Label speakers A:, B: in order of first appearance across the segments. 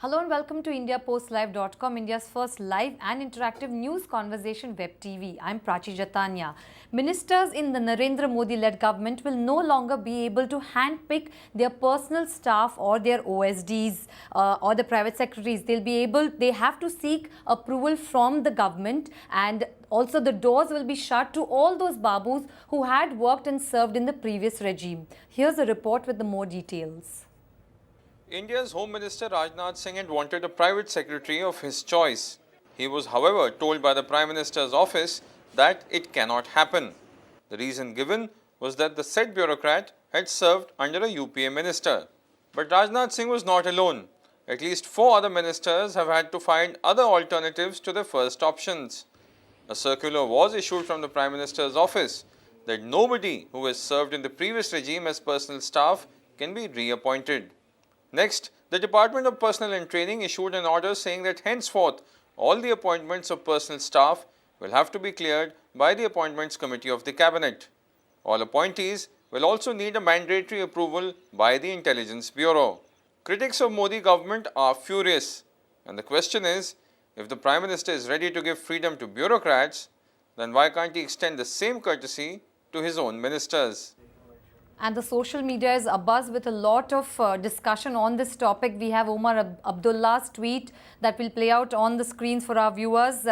A: Hello and welcome to IndiaPostLive.com, India's first live and interactive news conversation web TV. I'm Prachi Jatanya. Ministers in the Narendra Modi-led government will no longer be able to handpick their personal staff or their OSDs or the private secretaries. They have to seek approval from the government, and also the doors will be shut to all those babus who had worked and served in the previous regime. Here's a report with the more details.
B: India's Home Minister Rajnath Singh had wanted a private secretary of his choice. He was, however, told by the Prime Minister's office that it cannot happen. The reason given was that the said bureaucrat had served under a UPA minister. But Rajnath Singh was not alone. At least 4 other ministers have had to find other alternatives to their first options. A circular was issued from the Prime Minister's office that nobody who has served in the previous regime as personal staff can be reappointed. Next, the Department of Personnel and Training issued an order saying that henceforth all the appointments of personal staff will have to be cleared by the Appointments Committee of the Cabinet. All appointees will also need a mandatory approval by the Intelligence Bureau. Critics of Modi government are furious, and the question is, if the Prime Minister is ready to give freedom to bureaucrats, then why can't he extend the same courtesy to his own ministers?
A: And the social media is abuzz with a lot of discussion on this topic. We have Omar Abdullah's tweet that will play out on the screens for our viewers.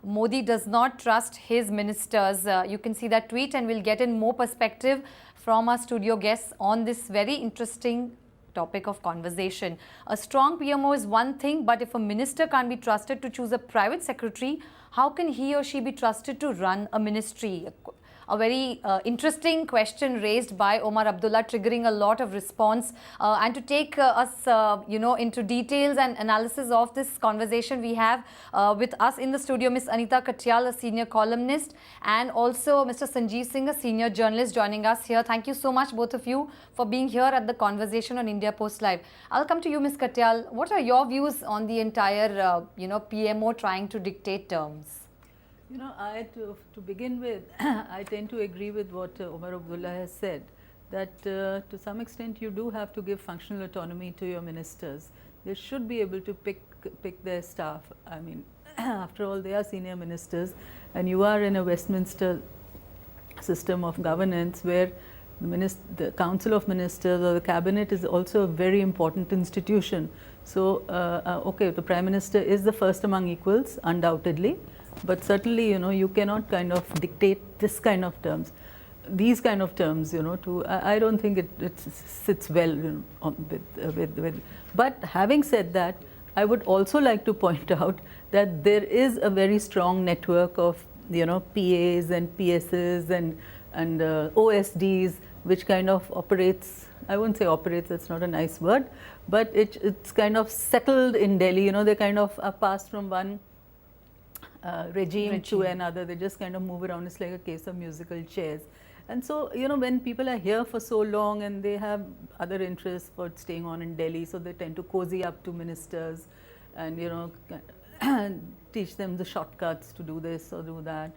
A: Modi does not trust his ministers. You can see that tweet, and we'll get in more perspective from our studio guests on this very interesting topic of conversation. A strong PMO is one thing, but if a minister can't be trusted to choose a private secretary, how can he or she be trusted to run a ministry? A very interesting question raised by Omar Abdullah, triggering a lot of response. And to take us, into details and analysis of this conversation, we have with us in the studio Ms. Anita Katyal, a senior columnist, and also Mr. Sanjeev Singh, a senior journalist, joining us here. Thank you so much, both of you, for being here at the conversation on India Post Live. I'll come to you, Ms. Katyal. What are your views on the entire, PMO trying to dictate terms?
C: To begin with, I tend to agree with what Omar Abdullah has said, that to some extent you do have to give functional autonomy to your ministers. They should be able to pick their staff. I mean, after all, they are senior ministers, and you are in a Westminster system of governance where the Council of Ministers or the Cabinet is also a very important institution. So, the Prime Minister is the first among equals, undoubtedly. But certainly, you cannot kind of dictate these kind of terms, I don't think it sits well with. But having said that, I would also like to point out that there is a very strong network of, PAs and PSs and OSDs, which kind of operates, I won't say operates, that's not a nice word, but it's kind of settled in Delhi, they kind of are passed from one regime to another. They just kind of move around. It's like a case of musical chairs. And so, when people are here for so long and they have other interests for staying on in Delhi, so they tend to cozy up to ministers and, teach them the shortcuts to do this or do that.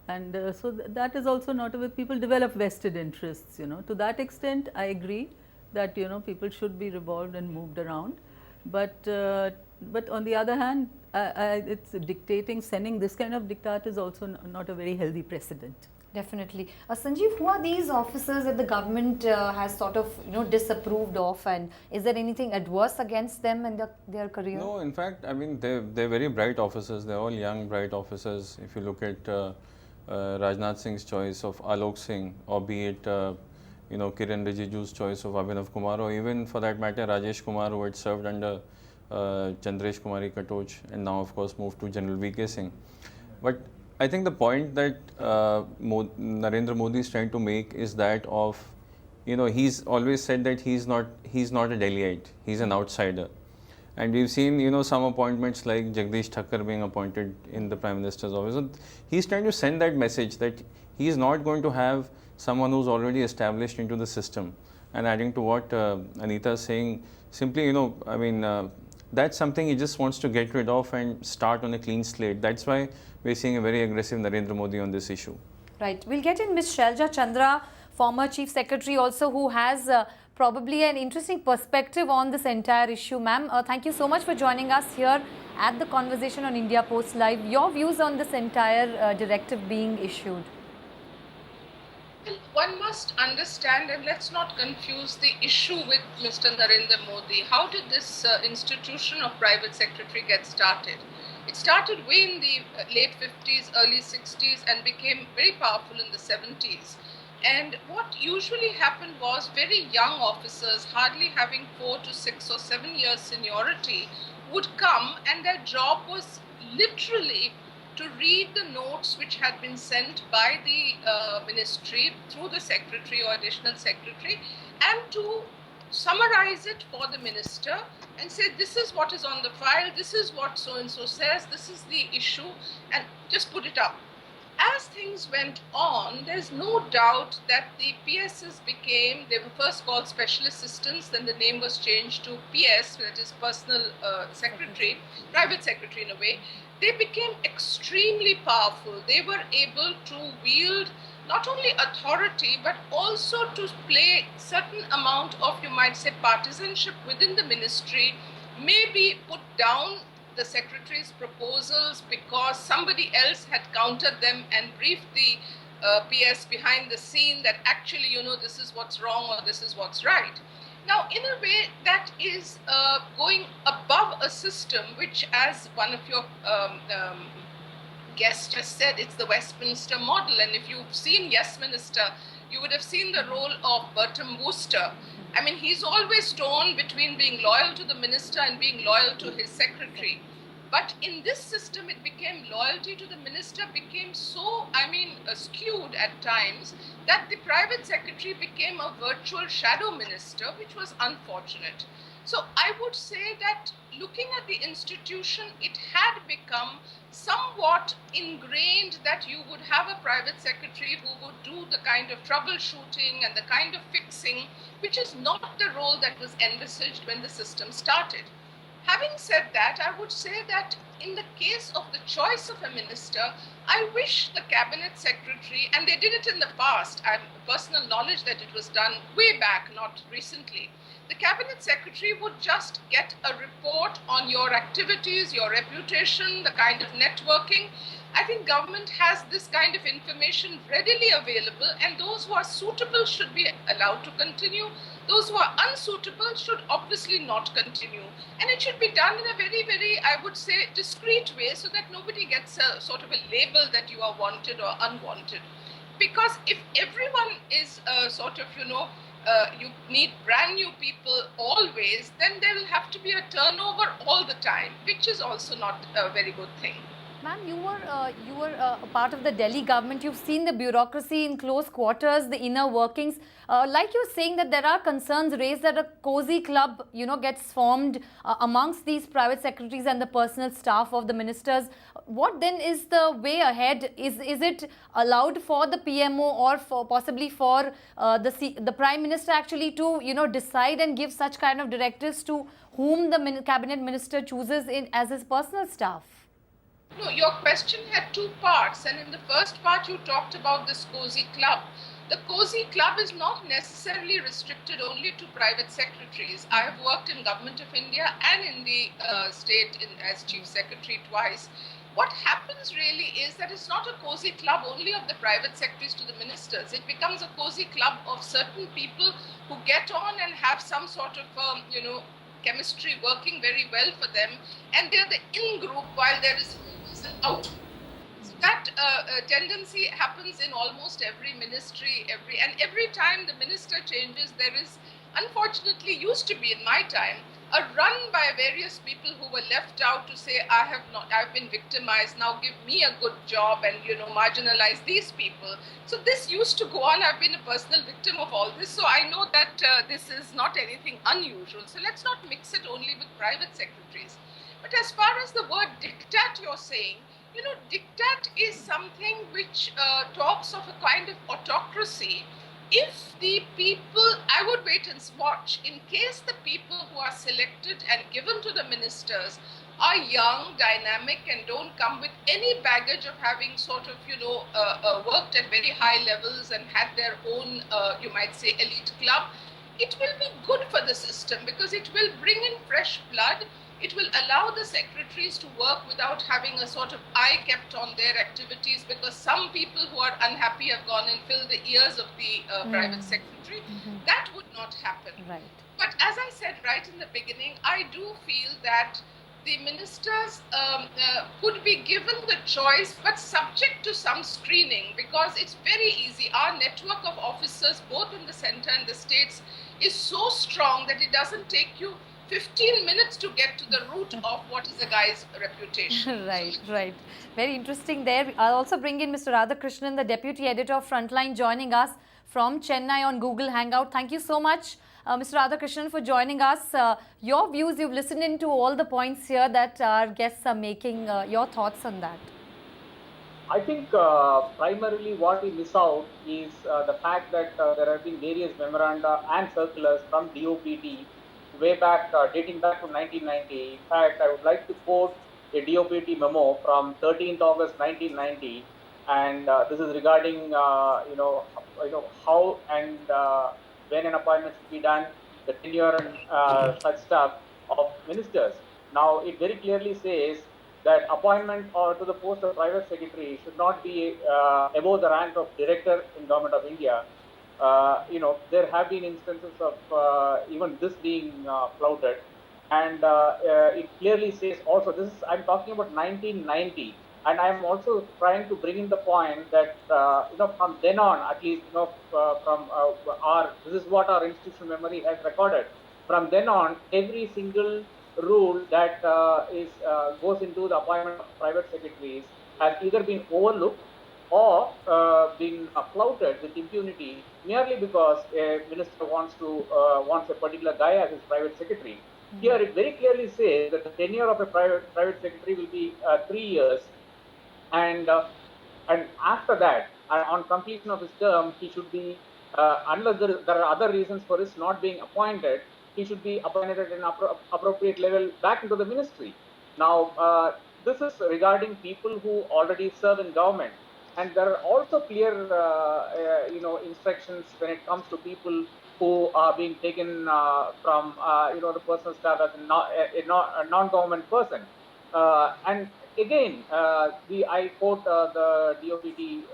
C: And so that is also not a way people develop vested interests, To that extent, I agree that, people should be revolved and moved around. But on the other hand, it's dictating, sending this kind of diktat is also not a very healthy precedent.
A: Definitely. Sanjeev, who are these officers that the government has sort of, disapproved of, and is there anything adverse against them and their career?
B: No, in fact, I mean, they're very bright officers. They're all young, bright officers. If you look at Rajnath Singh's choice of Alok Singh, or be it, Kiran Rijiju's choice of Abhinav Kumar, or even for that matter, Rajesh Kumar, who had served under Chandresh Kumari Katoch and now of course moved to General V.K. Singh. But I think the point that Narendra Modi is trying to make is that of, he's always said that he's not a Delhiite, he's an outsider. And we've seen, some appointments like Jagdish Thakkar being appointed in the Prime Minister's office. So he's trying to send that message that he's not going to have someone who's already established into the system. And adding to what Anita is saying, simply, that's something he just wants to get rid of and start on a clean slate. That's why we're seeing a very aggressive Narendra Modi on this issue.
A: Right. We'll get in Ms. Shailja Chandra, former Chief Secretary also, who has probably an interesting perspective on this entire issue. Ma'am, thank you so much for joining us here at the Conversation on India Post Live. Your views on this entire directive being issued?
D: Well, one must understand, and let's not confuse the issue with Mr. Narendra Modi. How did this institution of private secretary get started? It started way in the late 50s, early 60s, and became very powerful in the 70s. And what usually happened was very young officers, hardly having 4 to 6 or 7 years seniority, would come, and their job was literally to read the notes which had been sent by the ministry through the secretary or additional secretary, and to summarize it for the minister and say, this is what is on the file, this is what so-and-so says, this is the issue, and just put it up. As things went on, there's no doubt that the PSs became, they were first called special assistants, then the name was changed to PS, that is personal secretary, private secretary in a way. They became extremely powerful. They were able to wield not only authority, but also to play certain amount of, you might say, partisanship within the ministry, maybe put down the secretary's proposals because somebody else had countered them and briefed the PS behind the scene that actually, this is what's wrong or this is what's right. Now, in a way, that is going above a system which, as one of your guests just said, it's the Westminster model. And if you've seen Yes Minister, you would have seen the role of Bertram Wooster. I mean, he's always torn between being loyal to the minister and being loyal to his secretary. But in this system, it became loyalty to the minister became so, skewed at times that the private secretary became a virtual shadow minister, which was unfortunate. So I would say that looking at the institution, it had become somewhat ingrained that you would have a private secretary who would do the kind of troubleshooting and the kind of fixing, which is not the role that was envisaged when the system started. Having said that, I would say that in the case of the choice of a minister, I wish the cabinet secretary, and they did it in the past, I have personal knowledge that it was done way back, not recently. The cabinet secretary would just get a report on your activities, your reputation, the kind of networking. I think government has this kind of information readily available, and those who are suitable should be allowed to continue. Those who are unsuitable should obviously not continue. And it should be done in a very, very, I would say, discreet way so that nobody gets a sort of a label that you are wanted or unwanted. Because if everyone is you need brand new people always, then there will have to be a turnover all the time, which is also not a very good thing.
A: Ma'am, you were a part of the Delhi government. You've seen the bureaucracy in close quarters, the inner workings. Like you're saying that there are concerns raised that a cozy club, gets formed amongst these private secretaries and the personal staff of the ministers. What then is the way ahead? Is it allowed for the PMO or possibly for the Prime Minister actually to decide and give such kind of directives to whom the cabinet minister chooses as his personal staff?
D: No, your question had two parts, and in the first part you talked about this cozy club. The cozy club is not necessarily restricted only to private secretaries. I have worked in Government of India and in the state as Chief Secretary twice. What happens really is that it's not a cozy club only of the private secretaries to the ministers. It becomes a cozy club of certain people who get on and have some sort of, chemistry working very well for them, and they're the in-group while there is an out. That tendency happens in almost every ministry, every time the minister changes, there is, unfortunately, used to be in my time, a run by various people who were left out to say, I've been victimized, now give me a good job and, marginalize these people. So this used to go on. I've been a personal victim of all this. So I know that this is not anything unusual. So let's not mix it only with private secretaries. But as far as the word diktat you're saying, diktat is something which talks of a kind of autocracy. If the people, I would wait and watch, in case the people who are selected and given to the ministers are young, dynamic, and don't come with any baggage of having sort of, worked at very high levels and had their own, you might say, elite club. it will be good for the system because it will bring in fresh blood. It will allow the secretaries to work without having a sort of eye kept on their activities, because some people who are unhappy have gone and filled the ears of the private secretary. That would not happen.
A: Right.
D: But as I said right in the beginning, I do feel that the ministers could be given the choice, but subject to some screening, because it's very easy. Our network of officers, both in the center and the states, is so strong that it doesn't take you 15 minutes to get to the root of what is a guy's reputation.
A: Right, right. Very interesting there. I'll also bring in Mr. Radhakrishnan, the Deputy Editor of Frontline, joining us from Chennai on Google Hangout. Thank you so much, Mr. Radhakrishnan, for joining us. Your views, you've listened into all the points here that our guests are making. Your thoughts on that?
E: I think primarily what we miss out is the fact that there have been various memoranda and circulars from DOPT way back, dating back to 1990. In fact, I would like to quote a DOPT memo from 13th August 1990, and this is regarding how and when an appointment should be done, the tenure and such stuff of ministers. Now, it very clearly says that appointment or to the post of private secretary should not be above the rank of director in Government of India. There have been instances of even this being flouted, and it clearly says also, I'm talking about 1990, and I'm also trying to bring in the point that from then on, at least this is what our institutional memory has recorded. From then on, every single rule that goes into the appointment of private secretaries has either been overlooked or been flouted with impunity, merely because a minister wants a particular guy as his private secretary. Here it very clearly says that the tenure of a private secretary will be 3 years, and after that, on completion of his term, he should be, unless there are other reasons for his not being appointed, he should be appointed at an appropriate level back into the ministry. Now, this is regarding people who already serve in government, and there are also clear, instructions when it comes to people who are being taken from, the personal staff as a non-government person. And again, I quote the DOPT,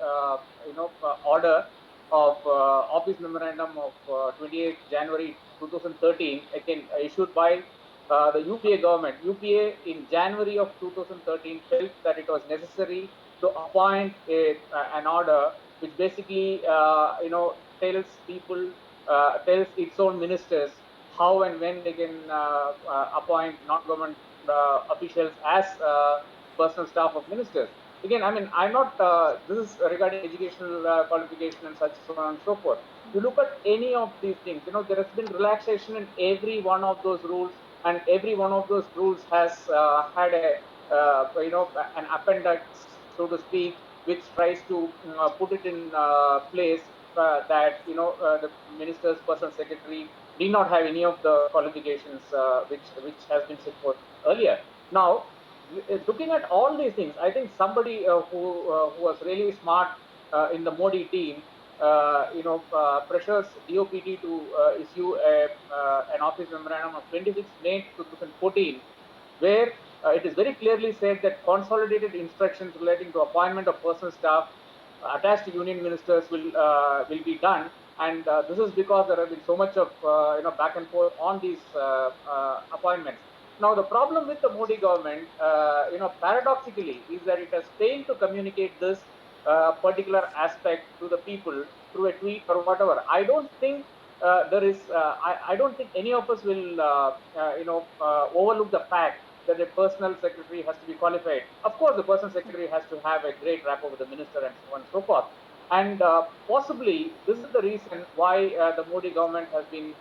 E: order of Office Memorandum of 28 January 2013, again issued by the UPA government. UPA in January of 2013 felt that it was necessary to appoint an order which basically, tells its own ministers how and when they can appoint non-government officials as personal staff of ministers. Again, I'm not, this is regarding educational qualification and such, so on and so forth. You look at any of these things, there has been relaxation in every one of those rules, and every one of those rules has had an appendix, so to speak, which tries to put it in place that, the minister's personal secretary need not have any of the qualifications which has been set forth earlier. Now, looking at all these things, I think somebody who was really smart in the Modi team, pressures DOPT to issue an office memorandum of 26 May 2014, where it is very clearly said that consolidated instructions relating to appointment of personal staff attached to union ministers will be done, and this is because there have been so much of back and forth on these appointments. Now, the problem with the Modi government, paradoxically, is that it has failed to communicate this particular aspect to the people through a tweet or whatever. I don't think I don't think any of us will, overlook the fact that a personal secretary has to be qualified. Of course, the personal secretary has to have a great rapport with the minister and so on and so forth. And possibly this is the reason why the Modi government has been,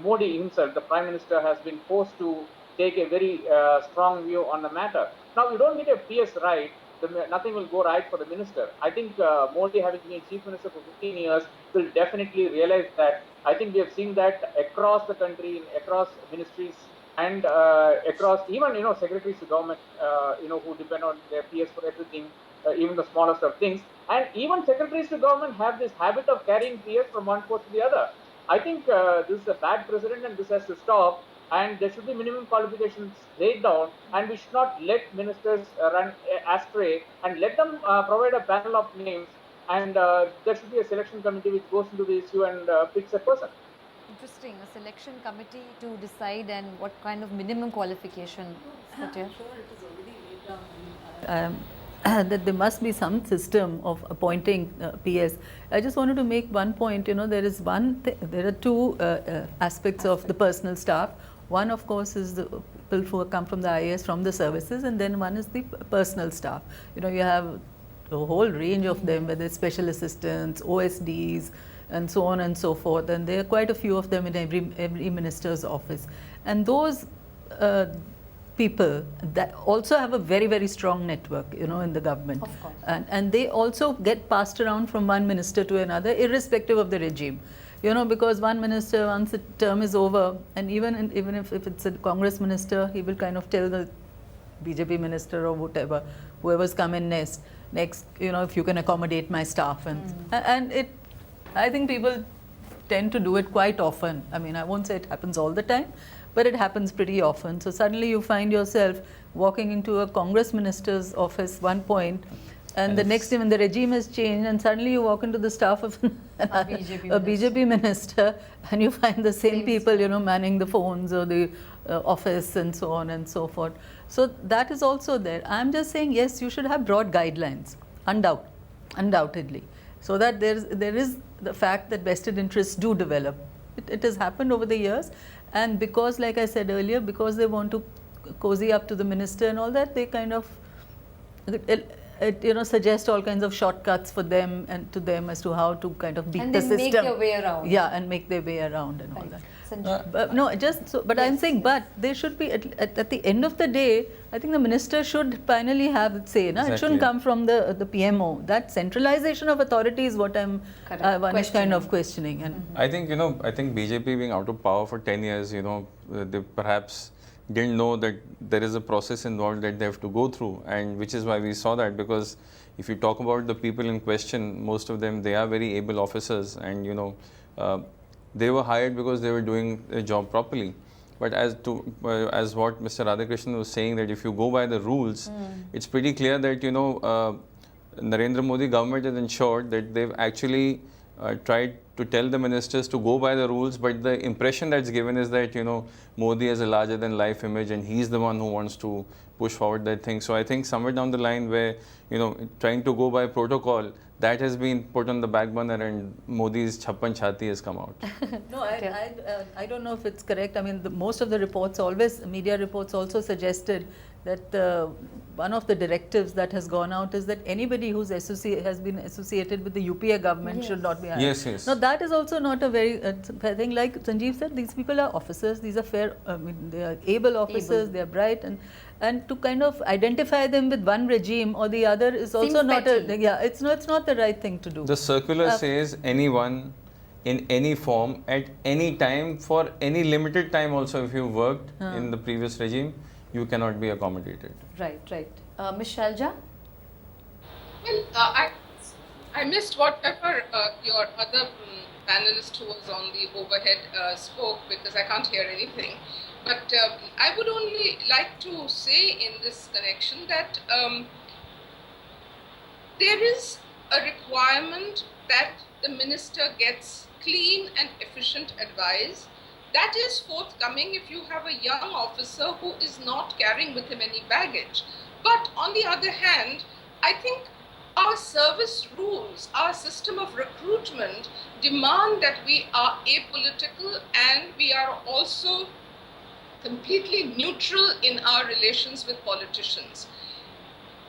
E: Modi himself, the Prime Minister, has been forced to take a very strong view on the matter. Now, you don't get a PS right, nothing will go right for the minister. I think Modi, having been Chief Minister for 15 years, will definitely realize that. I think we have seen that across the country, across ministries, and across even secretaries to government, who depend on their PS for everything, even the smallest of things. And even secretaries to government have this habit of carrying PS from one post to the other. I think this is a bad precedent and this has to stop. And there should be minimum qualifications laid down, and we should not let ministers run astray, and let them provide a panel of names, and there should be a selection committee which goes into the issue and picks a person.
A: Interesting, a selection committee to decide and what kind of minimum qualification. Satya?
C: That there must be some system of appointing PS. I just wanted to make one point. There are two aspects of the personal staff. One, of course, is the people who come from the IAS, from the services, and then one is the personal staff. You have a whole range of them, whether it's special assistants, OSDs, and so on and so forth. And there are quite a few of them in every minister's office. And those people that also have a very, very strong network, in the government.
A: Of course.
C: And they also get passed around from one minister to another, irrespective of the regime. Because one minister, once the term is over, and even if it's a Congress minister, he will kind of tell the BJP minister or whatever, whoever's come in next, if you can accommodate my staff. And I think people tend to do it quite often. I mean, I won't say it happens all the time, but it happens pretty often. So suddenly you find yourself walking into a Congress minister's office one point, and the next time when the regime has changed, and suddenly you walk into the staff of a BJP minister, and you find the same people, manning the phones or the office and so on and so forth. So that is also there. I'm just saying, yes, you should have broad guidelines, undoubtedly, so that there is the fact that vested interests do develop. It has happened over the years, and because, like I said earlier, because they want to cozy up to the minister and all that, they kind of suggest all kinds of shortcuts for them and to them as to how to kind of beat the system.
A: And then make their way around.
C: Yeah, and make their way around and all
A: Right.
C: that.
A: Sanjeev.
C: But I'm saying, but there should be, at the end of the day, I think the minister should finally have its say. No? It shouldn't come from the PMO. That centralization of authority is what one is kind of questioning. And
B: I think, I think BJP being out of power for 10 years, they perhaps didn't know that there is a process involved that they have to go through, and which is why we saw that, because if you talk about the people in question, most of them, they are very able officers, and they were hired because they were doing a job properly. But as what Mr. Radhakrishnan was saying, that if you go by the rules, it's pretty clear that Narendra Modi government has ensured that they've actually tried to tell the ministers to go by the rules, but the impression that's given is that Modi has a larger than life image and he's the one who wants to push forward that thing. So I think somewhere down the line where trying to go by protocol, that has been put on the back burner, and Modi's chappan chhati has come out.
C: No, I don't know if it's correct. I mean, most of the reports, media reports also suggested that one of the directives that has gone out is that anybody who's has been associated with the UPA government should not be hired.
B: Yes.
C: Now, that is also not a very fair thing. Like Sanjeev said, these people are officers. These are fair, they are able officers, they are bright, and to kind of identify them with one regime or the other is also it's not the right thing to do.
B: The circular says anyone in any form at any time for any limited time also, if you worked in the previous regime, you cannot be accommodated.
A: Right. Ms. Shalja?
D: Well, I missed whatever your other panelist who was on the overhead spoke, because I can't hear anything. But I would only like to say in this connection that there is a requirement that the minister gets clean and efficient advice. That is forthcoming if you have a young officer who is not carrying with him any baggage. But on the other hand, I think our service rules, our system of recruitment demand that we are apolitical and we are also completely neutral in our relations with politicians.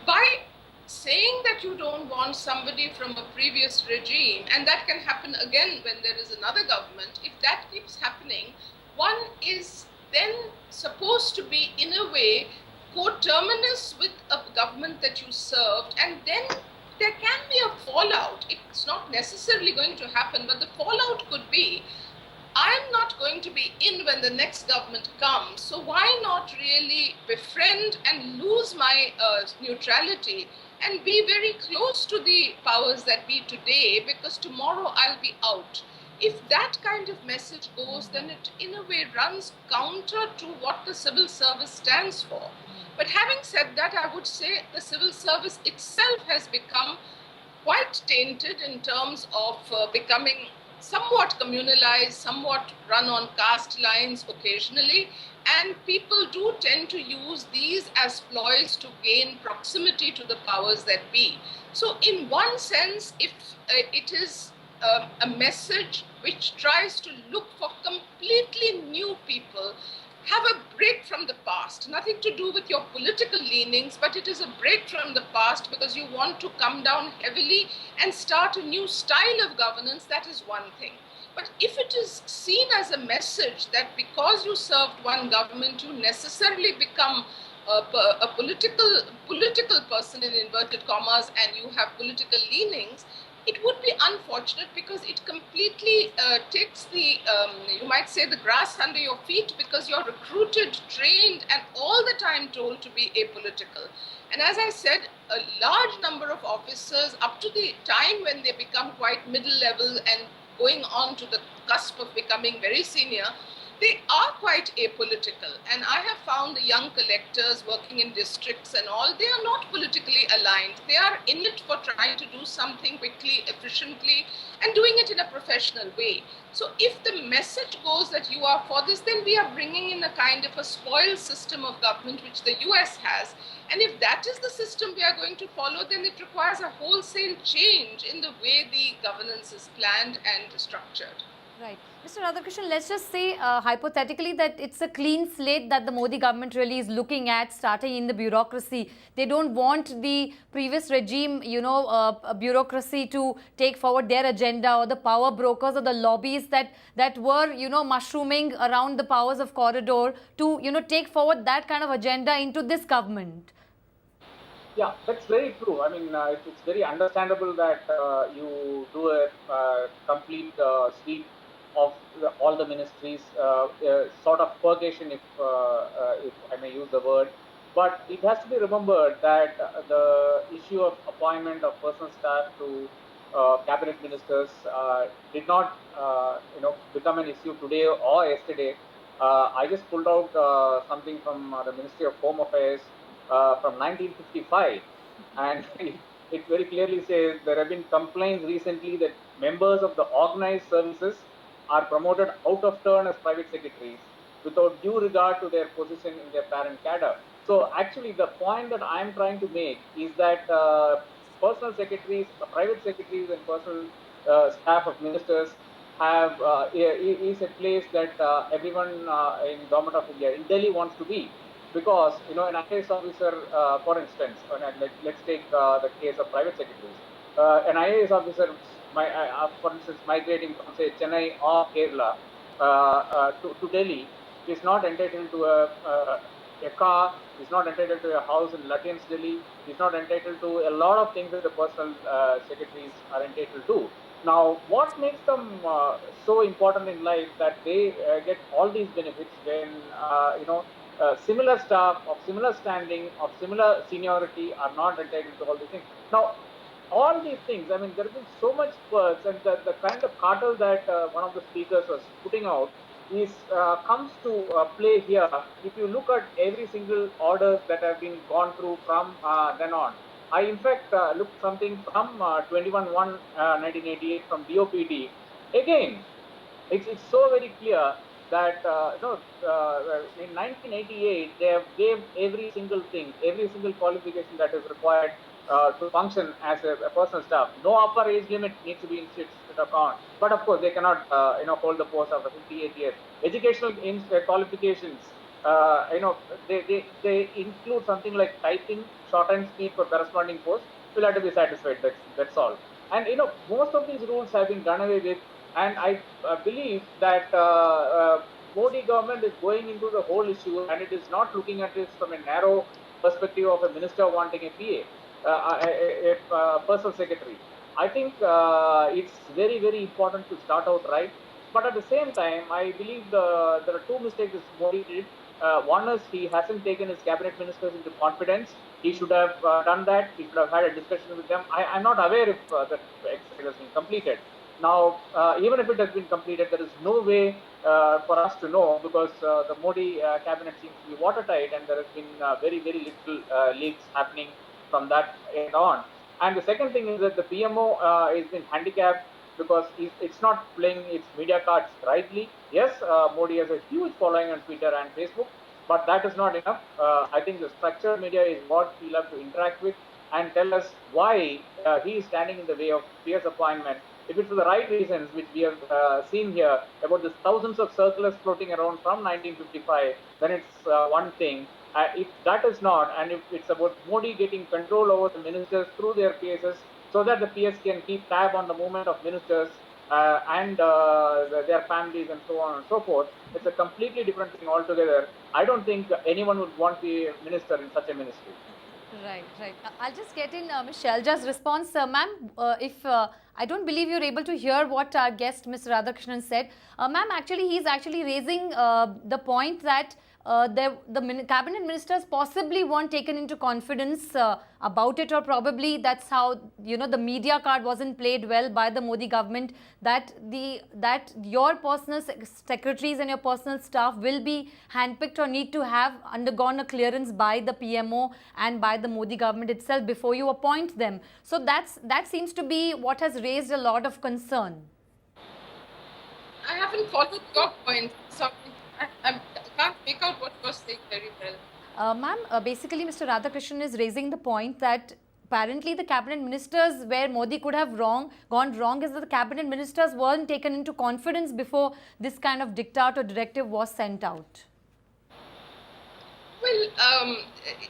D: By saying that you don't want somebody from a previous regime, and that can happen again when there is another government, if that keeps happening, one is then supposed to be, in a way, coterminous with a government that you served, and then there can be a fallout. It's not necessarily going to happen, but the fallout could be, I'm not going to be in when the next government comes, so why not really befriend and lose my neutrality and be very close to the powers that be today, because tomorrow I'll be out. if that kind of message goes, then it in a way runs counter to what the civil service stands for. But having said that, I would say the civil service itself has become quite tainted in terms of becoming somewhat communalized, somewhat run on caste lines occasionally, and people do tend to use these as ploys to gain proximity to the powers that be. So, in one sense, if it is a message which tries to look for completely new people, have a break from the past, nothing to do with your political leanings, but it is a break from the past because you want to come down heavily and start a new style of governance, that is one thing. But if it is seen as a message that because you served one government, you necessarily become a political person in inverted commas and you have political leanings, it would be unfortunate because it completely takes the, you might say, the grass under your feet, because you're recruited, trained, and all the time told to be apolitical. And as I said, a large number of officers, up to the time when they become quite middle level and going on to the cusp of becoming very senior, they are quite apolitical. And I have found the young collectors working in districts and all, they are not politically aligned. They are in it for trying to do something quickly, efficiently, and doing it in a professional way. So if the message goes that you are for this, then we are bringing in a kind of a spoiled system of government, which the US has. And if that is the system we are going to follow, then it requires a wholesale change in the way the governance is planned and structured.
A: Right. Mr. Radhakrishnan, let's just say hypothetically that it's a clean slate that the Modi government really is looking at, starting in the bureaucracy. They don't want the previous regime, bureaucracy to take forward their agenda, or the power brokers or the lobbies that were, mushrooming around the powers of corridor to, take forward that kind of agenda into this government.
E: Yeah, that's very true. I mean, it's very understandable that you do a complete sweep of all the ministries, sort of purgation, if I may use the word. But it has to be remembered that the issue of appointment of personal staff to cabinet ministers did not, become an issue today or yesterday. I just pulled out something from the Ministry of Home Affairs from 1955, and it very clearly says there have been complaints recently that members of the organized services are promoted out of turn as private secretaries without due regard to their position in their parent cadre. So actually the point that I am trying to make is that personal secretaries, private secretaries and personal staff of ministers have is a place that everyone in government of India, in Delhi, wants to be. Because an IAS officer, for instance, let's take the case of private secretaries. An IAS officer, for instance, migrating from say Chennai or Kerala to Delhi, is not entitled to a car, is not entitled to a house in Lutyens, Delhi, is not entitled to a lot of things that the personal secretaries are entitled to. Now, what makes them so important in life that they get all these benefits when similar staff of similar standing, of similar seniority are not entitled to all these things. Now, all these things, I mean, there have been so much words, and the kind of cartel that one of the speakers was putting out is comes to play here. If you look at every single orders that have been gone through from then on, I in fact looked something from 21/1/1988 from DOPD. Again, it's so very clear that in 1988 they have gave every single thing, every single qualification that is required to function as a personal staff. No upper age limit needs to be in account, but of course they cannot hold the post after 58 years. Educational qualifications, they include something like typing, shorthand speed for corresponding post. Will have to be satisfied. That's all. And most of these rules have been done away with. And I believe that Modi government is going into the whole issue, and it is not looking at this from a narrow perspective of a minister wanting a PA, a personal secretary. I think it's very, very important to start out right. But at the same time, I believe there are two mistakes Modi did. One is he hasn't taken his cabinet ministers into confidence. He should have done that. He should have had a discussion with them. I'm not aware if that exercise has been completed. Now, even if it has been completed, there is no way for us to know, because the Modi cabinet seems to be watertight, and there has been very, very little leaks happening from that end on. And the second thing is that the PMO has been handicapped because it's not playing its media cards rightly. Yes, Modi has a huge following on Twitter and Facebook, but that is not enough. I think the structured media is what he'll have to interact with and tell us why he is standing in the way of PS appointment. If it's for the right reasons, which we have seen here about the thousands of circulars floating around from 1955, then it's one thing. If that is not, and if it's about Modi getting control over the ministers through their PSs, so that the PS can keep tab on the movement of ministers and their families and so on and so forth, it's a completely different thing altogether. I don't think anyone would want to be a minister in such a ministry.
A: Right, right. I'll just get in Ms. Shelja's response. Ma'am, if I don't believe you're able to hear what our guest, Ms. Radhakrishnan, said. Ma'am, actually, he's actually raising the point that the cabinet ministers possibly weren't taken into confidence about it, or probably that's how, you know, the media card wasn't played well by the Modi government, that your personal secretaries and your personal staff will be handpicked or need to have undergone a clearance by the PMO and by the Modi government itself before you appoint them. So that seems to be what has raised a lot of concern.
D: I haven't followed your point, so I can't make out what you're saying very well.
A: Ma'am, basically Mr. Radhakrishnan is raising the point that apparently the cabinet ministers, where Modi could have gone wrong, is that the cabinet ministers weren't taken into confidence before this kind of diktat or directive was sent out.
D: Well,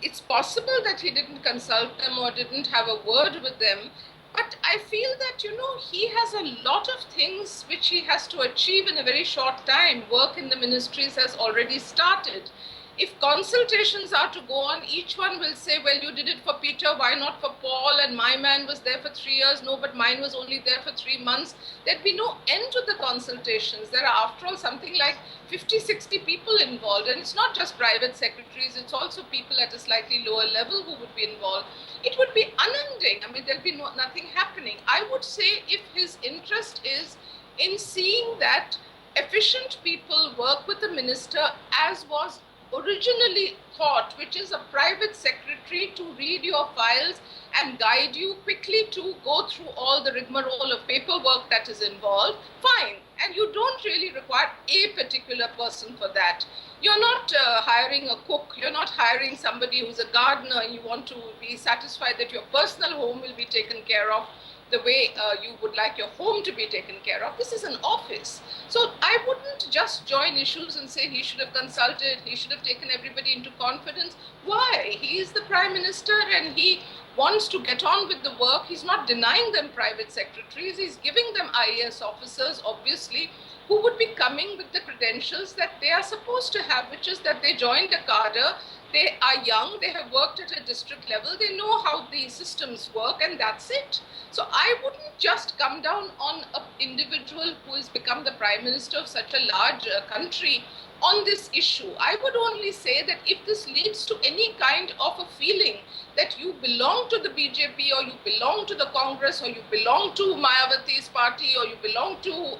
D: it's possible that he didn't consult them or didn't have a word with them. But I feel that, you know, he has a lot of things which he has to achieve in a very short time. Work in the ministries has already started. If consultations are to go on, each one will say, well, you did it for Peter, why not for Paul? And my man was there for 3 years. No, but mine was only there for 3 months. There'd be no end to the consultations. There are, after all, something like 50, 60 people involved. And it's not just private secretaries. It's also people at a slightly lower level who would be involved. It would be unending. I mean, there'll be nothing happening. I would say if his interest is in seeing that efficient people work with the minister as was originally thought, which is a private secretary to read your files and guide you quickly to go through all the rigmarole of paperwork that is involved, fine. And you don't really require a particular person for that. You're not hiring a cook, you're not hiring somebody who's a gardener, and you want to be satisfied that your personal home will be taken care of the way you would like your home to be taken care of. This is an office. So I wouldn't just join issues and say he should have consulted, he should have taken everybody into confidence. Why? He is the Prime Minister and he wants to get on with the work. He's not denying them private secretaries. He's giving them IAS officers, obviously, who would be coming with the credentials that they are supposed to have, which is that they joined a cadre, they are young, they have worked at a district level, they know how the systems work, and that's it. So I wouldn't just come down on an individual who has become the Prime Minister of such a large country on this issue. I would only say that if this leads to any kind of a feeling that you belong to the BJP or you belong to the Congress or you belong to Mayawati's party or you belong to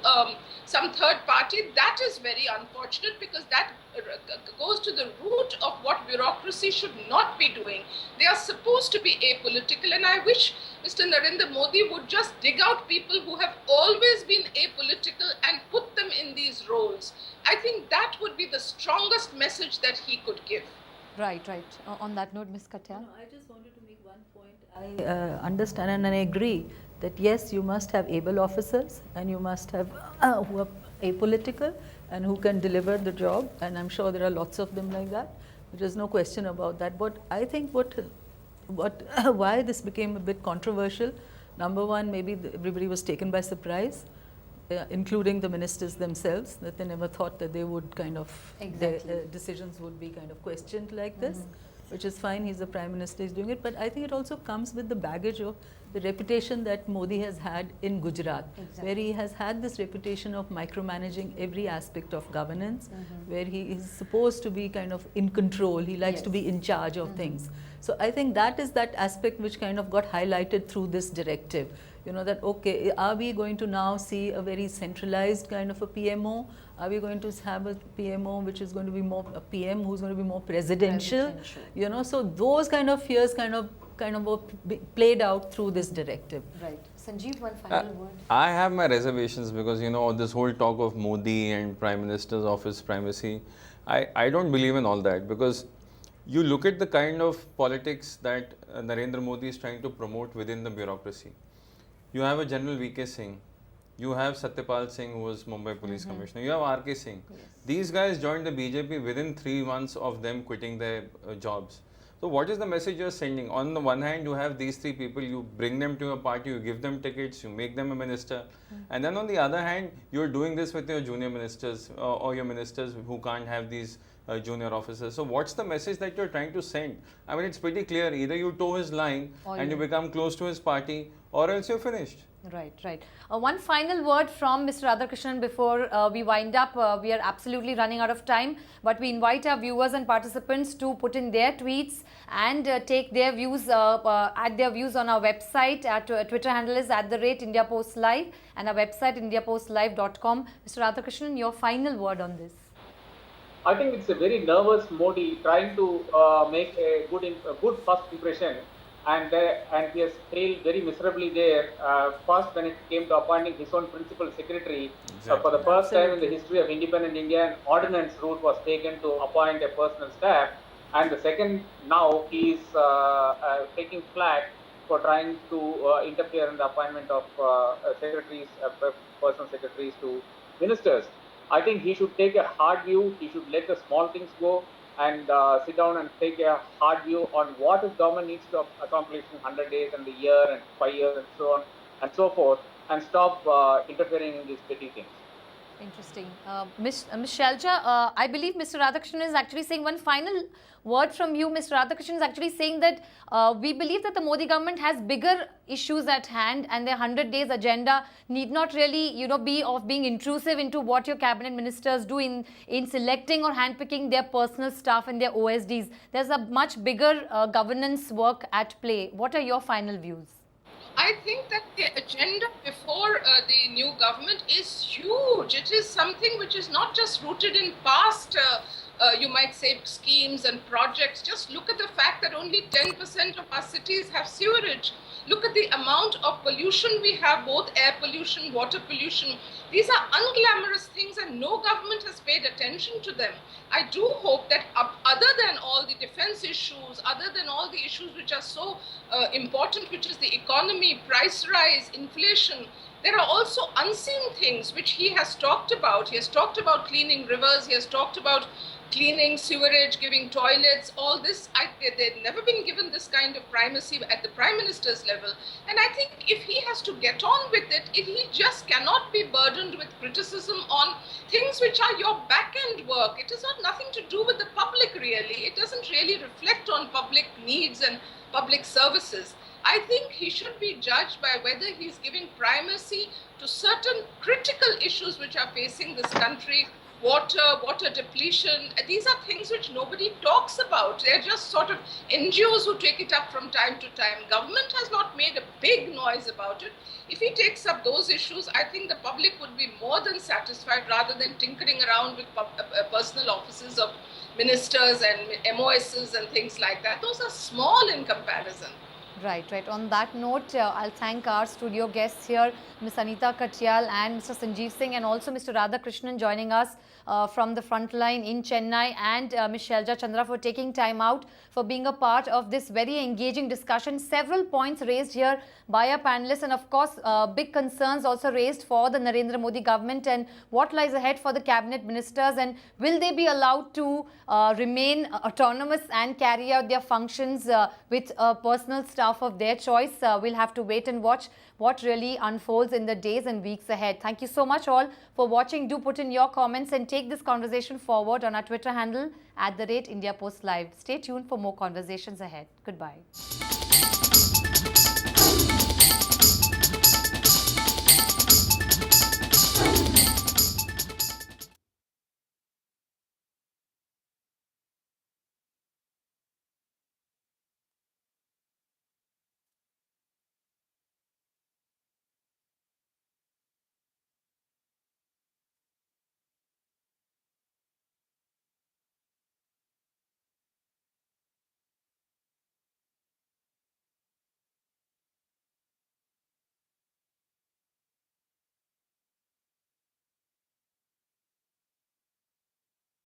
D: some third party, that is very unfortunate, because that goes to the root of what bureaucracy should not be doing. They are supposed to be apolitical, and I wish Mr. Narendra Modi would just dig out people who have always been apolitical and put them in these roles. I think that would be the strongest message that he could give.
A: Right, right. On that note, Ms. Katyal.
C: No, I just wanted to make one point. I understand and I agree that yes, you must have able officers and you must have who are apolitical and who can deliver the job, and I'm sure there are lots of them like that. There's no question about that. But I think why this became a bit controversial, number one, maybe everybody was taken by surprise, including the ministers themselves, that they never thought that they would kind of, their decisions would be kind of questioned like this, which is fine. He's the Prime Minister, he's doing it. But I think it also comes with the baggage of the reputation that Modi has had in Gujarat, where he has had this reputation of micromanaging every aspect of governance, where he is supposed to be kind of in control. He likes to be in charge of things. So I think that is that aspect which kind of got highlighted through this directive. that okay, are we going to now see a very centralized kind of a PMO? Are we going to have a PMO which is going to be more a PM who's going to be more presidential? So those kind of fears kind of were played out through this directive.
A: Right. Sanjeev, one final word.
B: I have my reservations because, this whole talk of Modi and Prime Minister's office primacy, I don't believe in all that, because you look at the kind of politics that Narendra Modi is trying to promote within the bureaucracy. You have a General V.K. Singh, you have Satyapal Singh, who was Mumbai Police Commissioner, you have R.K. Singh.
A: Yes.
B: These guys joined the BJP within 3 months of them quitting their jobs. So what is the message you're sending? On the one hand, you have these 3 people, you bring them to your party, you give them tickets, you make them a minister. And then on the other hand, you're doing this with your junior ministers or your ministers who can't have these junior officers. So what's the message that you're trying to send? I mean, it's pretty clear. Either you toe his line and you become close to his party, or else you're finished.
A: Right, right. One final word from Mr. Radhakrishnan before we wind up. We are absolutely running out of time, but we invite our viewers and participants to put in their tweets and take their views, add their views on our website. Our Twitter handle is @IndiaPostLive and our website indiapostlive.com. Mr. Radhakrishnan, your final word on this.
E: I think it's a very nervous Modi trying to make a good first impression, and he has failed very miserably there. First, when it came to appointing his own principal secretary, for the first time in the history of independent India, an ordinance route was taken to appoint a personal staff, and the second, now he is taking flack for trying to interfere in the appointment of secretaries, personal secretaries to ministers. I think he should take a hard view. He should let the small things go and sit down and take a hard view on what his government needs to accomplish in 100 days and the year and 5 years and so on and so forth, and stop interfering in these petty things.
A: Interesting. Ms. Shelja, I believe Mr. Radhakrishnan is actually saying one final word from you. Mr. Radhakrishnan is actually saying that we believe that the Modi government has bigger issues at hand, and their 100 days agenda need not really, be of being intrusive into what your cabinet ministers do in selecting or handpicking their personal staff and their OSDs. There's a much bigger governance work at play. What are your final views?
D: I think that the agenda before the new government is huge. It is something which is not just rooted in past, you might say, schemes and projects. Just look at the fact that only 10% of our cities have sewerage. Look at the amount of pollution we have, both air pollution, water pollution. These are unglamorous things and no government has paid attention to them. I do hope that other than all the defense issues, other than all the issues which are so important, which is the economy, price rise, inflation, there are also unseen things which he has talked about. He has talked about cleaning rivers, he has talked about cleaning sewerage, giving toilets, all this. They've never been given this kind of primacy at the Prime Minister's level. And I think if he has to get on with it, he just cannot be burdened with criticism on things which are your back-end work. It has got nothing to do with the public, really. It doesn't really reflect on public needs and public services. I think he should be judged by whether he's giving primacy to certain critical issues which are facing this country. Water depletion. These are things which nobody talks about. They're just sort of NGOs who take it up from time to time. Government has not made a big noise about it. If he takes up those issues, I think the public would be more than satisfied, rather than tinkering around with personal offices of ministers and MOSs and things like that. Those are small in comparison.
A: Right, right. On that note, I'll thank our studio guests here, Ms. Anita Katyal and Mr. Sanjeev Singh, and also Mr. Radhakrishnan joining us from the front line in Chennai, and Ms. Shelja Chandra for taking time out, for being a part of this very engaging discussion. Several points raised here by our panelists, and of course, big concerns also raised for the Narendra Modi government and what lies ahead for the cabinet ministers, and will they be allowed to remain autonomous and carry out their functions with personal staff of their choice. We'll have to wait and watch what really unfolds in the days and weeks ahead. Thank you so much all for watching. Do put in your comments and take this conversation forward on our Twitter handle @IndiaPostLive. Stay tuned for more conversations ahead. Goodbye.